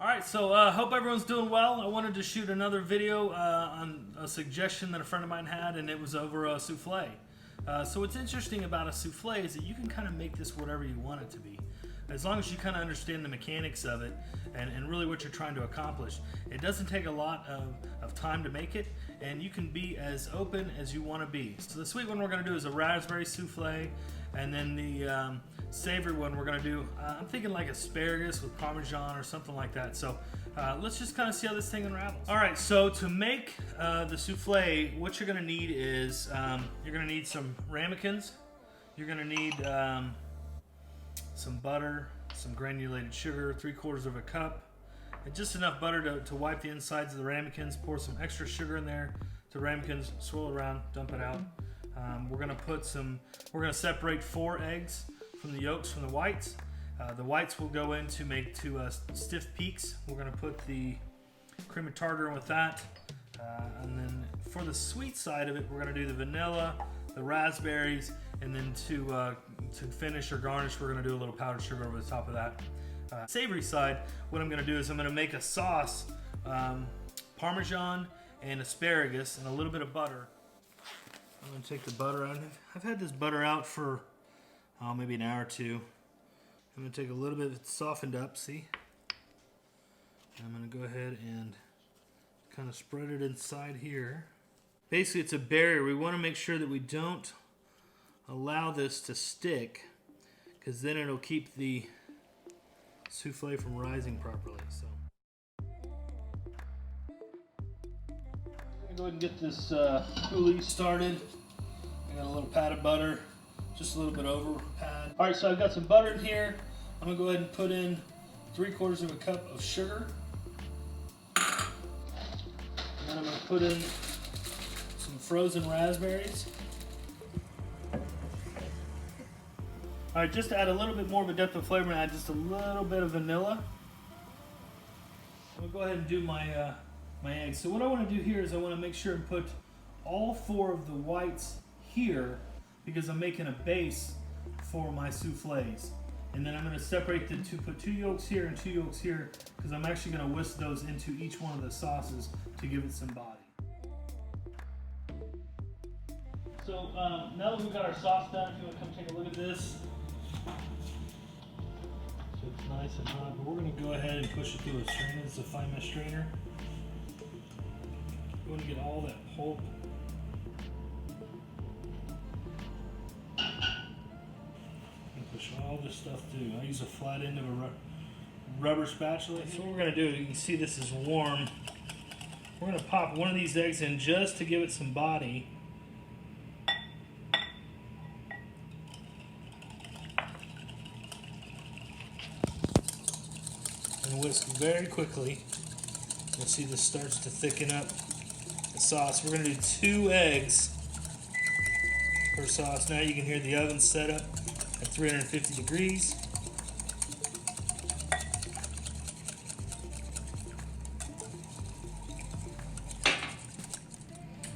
Alright, so hope everyone's doing well. I wanted to shoot another video on a suggestion that a friend of mine had, and it was over a souffle. So what's interesting about a souffle is that you can kind of make this whatever you want it to be. As long as you kind of understand the mechanics of it and really what you're trying to accomplish. It doesn't take a lot of time to make it, and you can be as open as you want to be. So the sweet one we're going to do is a raspberry souffle, and then the savory one we're going to do, I'm thinking like asparagus with Parmesan or something like that. So let's just kind of see how this thing unravels. Alright, so to make the souffle, what you're going to need is, you're going to need some ramekins, you're going to need some butter, some granulated sugar, 3/4 of a cup, and just enough butter to wipe the insides of the ramekins. Pour some extra sugar in there to ramekins, swirl it around, dump it out. We're gonna separate 4 eggs from the yolks from the whites. The whites will go in to make 2 stiff peaks. We're gonna put the cream of tartar in with that. And then for the sweet side of it, we're gonna do the vanilla, the raspberries, and then to finish or garnish, we're gonna do a little powdered sugar over the top of that. Savory side, what I'm gonna do is I'm gonna make a sauce, Parmesan and asparagus and a little bit of butter. I'm gonna take the butter out. I've had this butter out for maybe an hour or two. I'm gonna take a little bit, it's softened up, see? And I'm gonna go ahead and kind of spread it inside here. Basically, it's a barrier. We wanna make sure that we don't allow this to stick, because then it'll keep the souffle from rising properly. So I'm gonna go ahead and get this coulis started. I got a little pat of butter, just a little bit over pad. All right, so I've got some butter in here. I'm gonna go ahead and put in 3/4 of a cup of sugar. And then I'm gonna put in some frozen raspberries. All right, just to add a little bit more of a depth of flavor, and add just a little bit of vanilla. I'm gonna go ahead and do my my eggs. So what I want to do here is I want to make sure and put all 4 of the whites here, because I'm making a base for my souffles. And then I'm going to separate the two, put 2 yolks here and 2 yolks here, because I'm actually going to whisk those into each one of the sauces to give it some body. So now that we've got our sauce done, if you want to come take a look at this. So it's nice and hot, but we're going to go ahead and push it through a strainer. It's a fine mesh strainer. We want to get all that pulp. Push all this stuff through. I use a flat end of a rubber spatula. So what we're going to do, you can see this is warm. We're going to pop one of these eggs in just to give it some body. And whisk very quickly. You'll see this starts to thicken up the sauce. We're going to do 2 eggs per sauce. Now you can hear the oven set up at 350 degrees.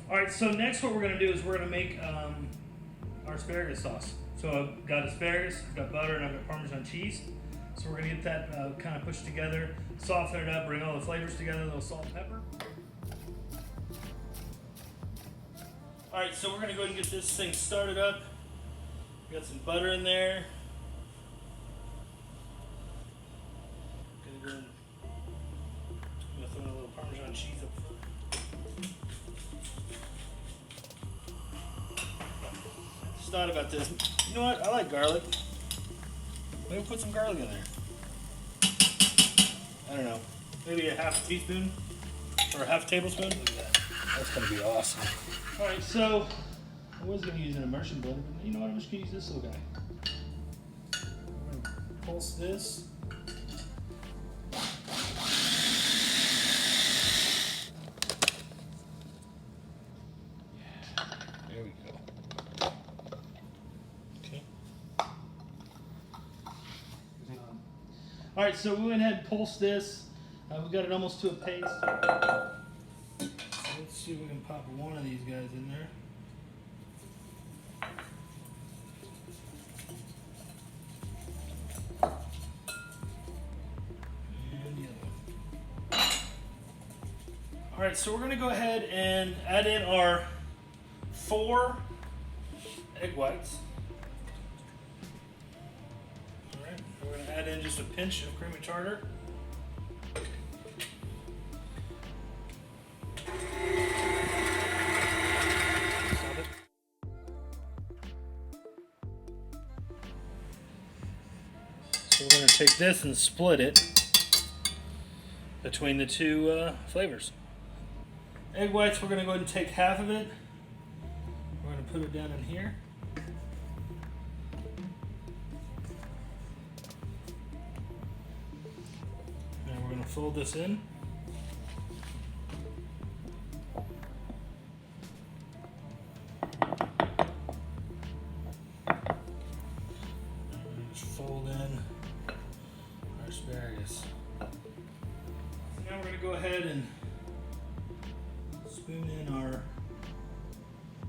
Alright, so next what we're going to do is we're going to make our asparagus sauce. So I've got asparagus, I've got butter, and I've got Parmesan cheese. So we're going to get that kind of pushed together, soften it up, bring all the flavors together, a little salt and pepper. Alright, so we're going to go ahead and get this thing started up. We got some butter in there. I'm gonna throw in a little Parmesan cheese up front. Just thought about this. You know what? I like garlic. Maybe put some garlic in there. I don't know. Maybe a half teaspoon or a half tablespoon. Look at that. That's gonna be awesome. All right, so. I was going to use an immersion blender, but you know what? I'm just going to use this little guy. I'm going to pulse this. Yeah, there we go. Okay. All right, so we went ahead and pulsed this. We got it almost to a paste. Let's see if we can pop one of these guys in there. And the other one. Alright, so we're going to go ahead and add in our 4 egg whites. Alright, we're going to add in just a pinch of creamy tartar. So we're going to take this and split it between the two flavors. Egg whites, we're going to go ahead and take half of it. We're going to put it down in here. And we're going to fold this in. Just fold in our asparagus. So now we're going to go ahead and spoon in our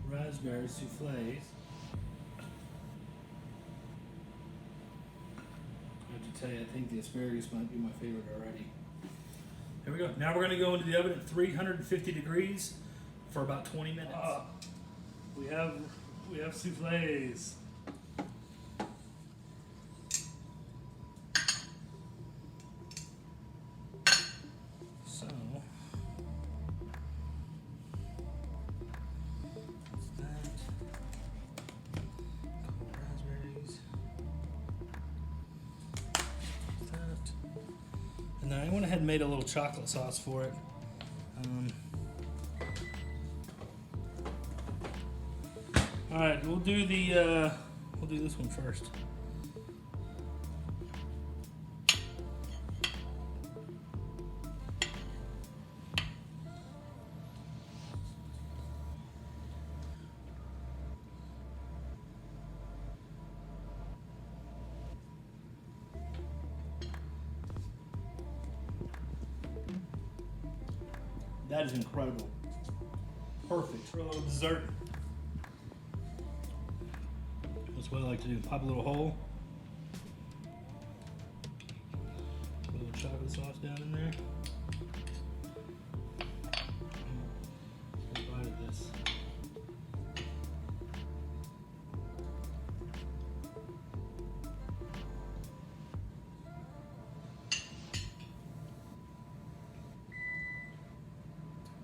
raspberry soufflés. I have to tell you, I think the asparagus might be my favorite already. Here we go. Now we're going to go into the oven at 350 degrees for about 20 minutes. We have soufflés. So that's that. Cold raspberries. That. And then I went ahead and made a little chocolate sauce for it. All right, we'll do this one first. That is incredible. Perfect for a little dessert. That's what I like to do. Pop a little hole. Put a little chocolate sauce down in there. Take a bite of this.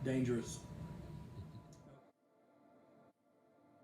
Dangerous.